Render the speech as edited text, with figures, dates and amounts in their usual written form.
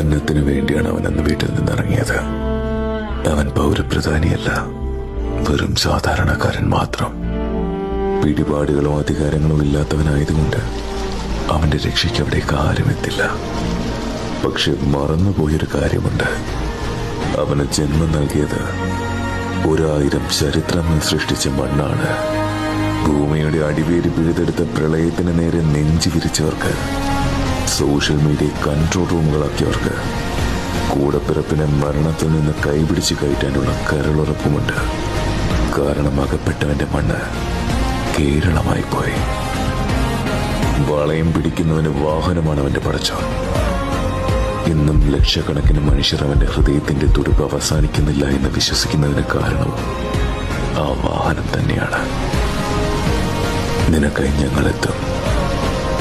അന്നത്തിനു വേണ്ടിയാണ് അവൻ അന്ന് വീട്ടിൽ നിന്നിറങ്ങിയത്. അവൻ പൗരപ്രധാനിയല്ല, വെറും സാധാരണക്കാരൻ മാത്രം. പിടിപാടുകളോ അധികാരങ്ങളോ ഇല്ലാത്തവനായതുകൊണ്ട് അവന്റെ രക്ഷയ്ക്ക് അവിടേക്ക് ആരും എത്തില്ല. പക്ഷെ മറന്നുപോയൊരു കാര്യമുണ്ട്. അവന് ജന്മം നൽകിയത് 1000 ചരിത്രങ്ങൾ സൃഷ്ടിച്ച മണ്ണാണ്. ഭൂമിയുടെ അടിവേര് പിഴുതെടുത്ത പ്രളയത്തിന് നേരെ നെഞ്ചു വിരിച്ചവർക്ക്, സോഷ്യൽ മീഡിയ കൺട്രോൾ റൂമുകളാക്കിയവർക്ക്, കൂടപ്പിറപ്പിനെ മരണത്തിൽ നിന്ന് കൈപിടിച്ച് കയറ്റാനുള്ള കരളുറപ്പുമുണ്ട്. കാരണം അകപ്പെട്ടവന്റെ മണ്ണ് കേരളമായി പോയി. വളയം പിടിക്കുന്നവന് വാഹനമാണ് അവന്റെ പടച്ചോൻ. ഇന്നും ലക്ഷക്കണക്കിന് മനുഷ്യർ അവന്റെ ഹൃദയത്തിന്റെ തുടിപ്പ് അവസാനിക്കുന്നില്ല എന്ന് വിശ്വസിക്കുന്നതിന് കാരണവും ആ വാഹനം തന്നെയാണ്. നിനക്കായി ഞങ്ങളെത്തും.